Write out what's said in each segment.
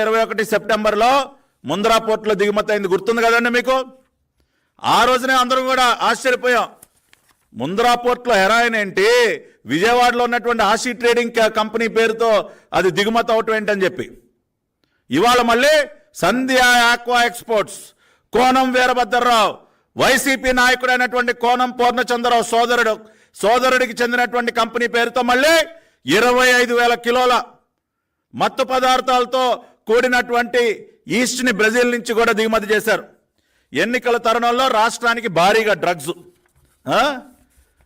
21 సెప్టెంబర్లో ముంద్రా పోర్టులో దిగుమతి అయింది, గుర్తుంది కదండి మీకు. ఆ రోజునే అందరం కూడా ఆశ్చర్యపోయాం. ముంద్రా పోర్టులో హెరాయిన్ ఏంటి, విజయవాడలో ఉన్నటువంటి ఆశీ ట్రేడింగ్ కంపెనీ పేరుతో అది దిగుమతి అవటం ఏంటని చెప్పి. ఇవాళ మళ్ళీ Sandhya aqua exports, Konam Veerabhadrarao, YCP నాయకుడైనటువంటి కోనం పూర్ణచంద్రరావు సోదరుడికి చెందినటువంటి కంపెనీ పేరుతో మళ్ళీ 25,000 కిలోల మత్తు పదార్థాలతో కూడినటువంటి ఈస్ట్ని బ్రెజిల్ నుంచి కూడా దిగుమతి చేశారు. ఎన్నికల తరుణంలో రాష్ట్రానికి భారీగా డ్రగ్స్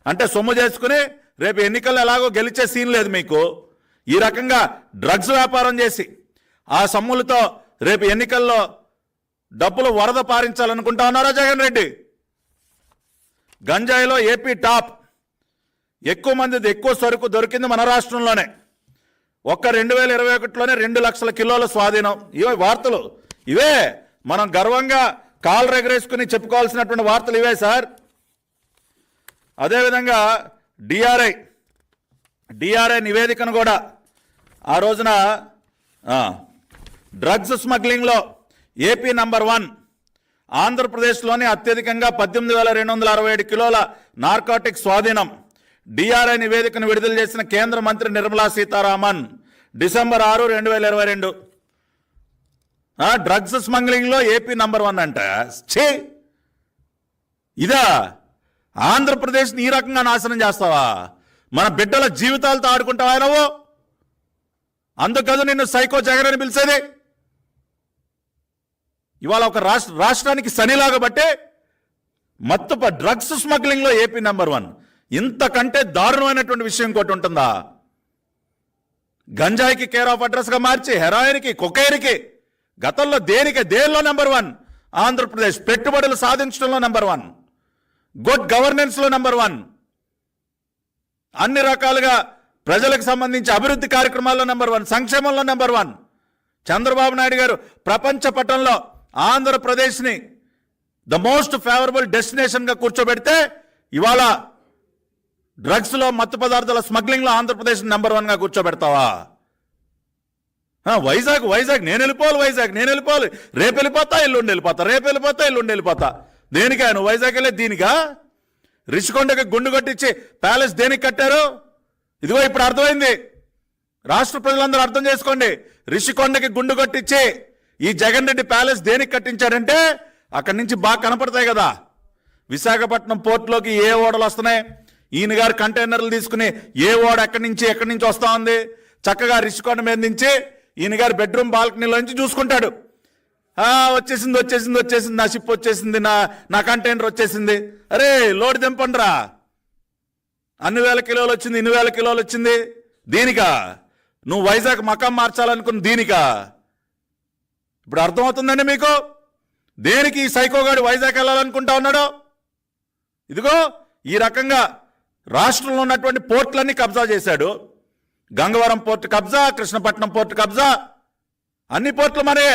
అంటే సొమ్ము చేసుకుని రేపు ఎన్నికల్లో ఎలాగో గెలిచే సీన్ లేదు మీకు. ఈ రకంగా డ్రగ్స్ వ్యాపారం చేసి ఆ సొమ్ములతో రేపు ఎన్నికల్లో డబ్బులు వరద పారించాలనుకుంటా ఉన్నారా జగన్ రెడ్డి? గంజాయిలో ఏపీ టాప్, ఎక్కువ మంది ఎక్కువ సరుకు దొరికింది మన రాష్ట్రంలోనే. ఒక్క 2021లోనే 2 లక్షల కిలోల స్వాధీనం. ఇవే వార్తలు, ఇవే మనం గర్వంగా కాలు రెగరేసుకుని చెప్పుకోవాల్సినటువంటి వార్తలు ఇవే సార్. అదేవిధంగా డిఆర్ఐ నివేదికను కూడా ఆ రోజున డ్రగ్స్ స్మగ్లింగ్లో ఏపీ నంబర్ 1, ఆంధ్రప్రదేశ్లోని అత్యధికంగా 18,267 కిలోల నార్కోటిక్ స్వాధీనం. డిఆర్ఐ నివేదికను విడుదల చేసిన కేంద్ర మంత్రి నిర్మలా సీతారామన్ డిసెంబర్ 6, 2022. డ్రగ్స్ స్మగ్లింగ్లో ఏపీ నంబర్ 1 అంట. ఇదా ఆంధ్రప్రదేశ్ని ఈ రకంగా నాశనం చేస్తావా? మన బిడ్డల జీవితాలతో ఆడుకుంటావా నువ్వు? అందుకదు నిన్ను సైకో జగన్ అని పిలిచేది. ఇవాళ ఒక రాష్ట్రానికి శనిలాగా బట్టే మత్తు డ్రగ్స్ స్మగ్లింగ్లో ఏపీ నంబర్ 1. ఇంతకంటే దారుణమైనటువంటి విషయం ఇంకోటి ఉంటుందా? గంజాయికి కేర్ ఆఫ్ అడ్రస్గా మార్చి హెరాయిన్కి, కొకైన్కి, గతంలో దేనిలో నెంబర్ 1 ఆంధ్రప్రదేశ్. పెట్టుబడులు సాధించడంలో నెంబర్ 1, గుడ్ గవర్నెన్స్లో నెంబర్ 1, అన్ని రకాలుగా ప్రజలకు సంబంధించి అభివృద్ధి కార్యక్రమాల్లో నెంబర్ 1, సంక్షేమంలో నెంబర్ 1. చంద్రబాబు నాయుడు గారు ప్రపంచ పటంలో ఆంధ్రప్రదేశ్ని ద మోస్ట్ ఫేవరబుల్ డెస్టినేషన్గా కూర్చోబెడితే ఇవాళ డ్రగ్స్లో మత్తు పదార్థాల స్మగ్లింగ్లో ఆంధ్రప్రదేశ్ నెంబర్ 1గా కూర్చోబెడతావా? వైజాగ్ నేను వెళ్ళిపోవాలి, రేపు వెళ్ళిపోతా, ఎల్లుండి వెళ్ళిపోతా. దేనికా నువ్వు వైజాగ్ వెళ్ళే? దీనికా? రిషికొండకి గుండు కొట్టించి ప్యాలెస్ దేనికి కట్టారు? ఇదిగో ఇప్పుడు అర్థమైంది. రాష్ట్ర ప్రజలందరూ అర్థం చేసుకోండి. రిషికొండకి గుండు కొట్టించి ఈ జగన్ రెడ్డి ప్యాలెస్ దేనికి కట్టించాడంటే అక్కడి నుంచి బాగా కనపడతాయి కదా. విశాఖపట్నం పోర్టులోకి ఏ ఓడలు వస్తున్నాయి, ఈయన గారు కంటైనర్లు తీసుకుని ఏ ఓడ ఎక్కడి నుంచి వస్తా ఉంది, చక్కగా రిషికొండ మీద నుంచి ఈయన గారు బెడ్రూమ్ బాల్కనీలో నుంచి చూసుకుంటాడు. వచ్చేసింది, నా షిప్ వచ్చేసింది, నా కంటైనర్ వచ్చేసింది. అరే లోడ్ దింపండిరా, అన్ని వేల కిలోలు వచ్చింది, ఇన్ని వేల కిలోలు వచ్చింది. దీనికా నువ్వు వైజాగ్ మకాం మార్చాలనుకున్న? దీనికా? ఇప్పుడు అర్థమవుతుందండి మీకు దేనికి ఈ సైకోగాడు వైజాగ్ వెళ్ళాలనుకుంటా ఉన్నాడో. ఇదిగో ఈ రకంగా రాష్ట్రంలో ఉన్నటువంటి పోర్టులన్నీ కబ్జా చేశాడు. గంగవరం పోర్టు కబ్జా, కృష్ణపట్నం పోర్టు కబ్జా, అన్ని పోర్టులు మరే.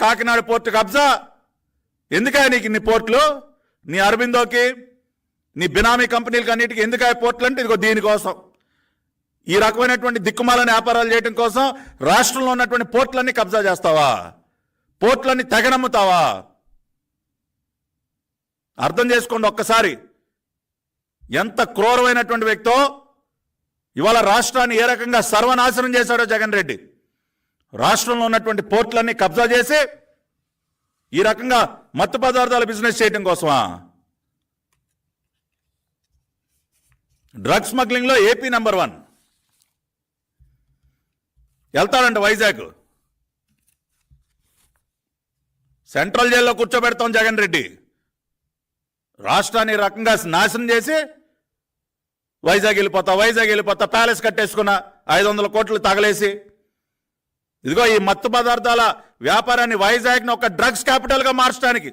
కాకినాడ పోర్టు కబ్జా. ఎందుకా నీకు నీ పోర్టులు? నీ అరబిందోకి, నీ బినామీ కంపెనీలకి అన్నిటికీ ఎందుకా పోర్టులు అంటే ఇదిగో దీనికోసం. ఈ రకమైనటువంటి దిక్కుమాలని వ్యాపారాలు చేయడం కోసం రాష్ట్రంలో ఉన్నటువంటి పోర్టులన్నీ కబ్జా చేస్తావా? పోర్టులన్నీ తెగనమ్ముతావా? అర్థం చేసుకోండి ఒక్కసారి ఎంత క్రూరమైనటువంటి వ్యక్తో. ఇవాళ రాష్ట్రాన్ని ఏ రకంగా సర్వనాశనం చేశాడో జగన్ రెడ్డి. రాష్ట్రంలో ఉన్నటువంటి పోర్టులన్నీ కబ్జా చేసి ఈ రకంగా మత్తు పదార్థాల బిజినెస్ చేయడం కోసమా? డ్రగ్ స్మగ్లింగ్లో ఏపీ నంబర్ 1. వెళ్తాడంట వైజాగ్, సెంట్రల్ జైల్లో కూర్చోబెడతాం జగన్ రెడ్డి. రాష్ట్రాన్ని రకంగా నాశనం చేసి వైజాగ్ వెళ్ళిపోతా, ప్యాలెస్ కట్టేసుకున్న 500 కోట్లు తగలేసి. ఇదిగో ఈ మత్తు పదార్థాల వ్యాపారాన్ని వైజాగ్ని ఒక డ్రగ్స్ క్యాపిటల్గా మార్చడానికి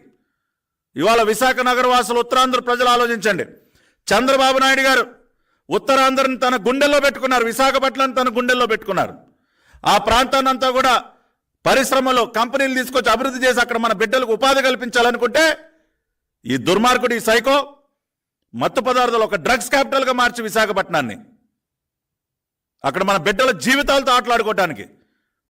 ఇవాళ విశాఖ నగరవాసులు, ఉత్తరాంధ్ర ప్రజలు ఆలోచించండి. చంద్రబాబు నాయుడు గారు ఉత్తరాంధ్రని తన గుండెల్లో పెట్టుకున్నారు, విశాఖపట్నాన్ని తన గుండెల్లో పెట్టుకున్నారు. ఆ ప్రాంతాన్ని అంతా కూడా పరిశ్రమలు, కంపెనీలు తీసుకొచ్చి అభివృద్ధి చేసి అక్కడ మన బిడ్డలకు ఉపాధి కల్పించాలనుకుంటే ఈ దుర్మార్గుడు, ఈ సైకో మత్తు పదార్థాలు ఒక డ్రగ్స్ క్యాపిటల్గా మార్చి విశాఖపట్నాన్ని అక్కడ మన బిడ్డల జీవితాలతో ఆటలాడుకోవడానికి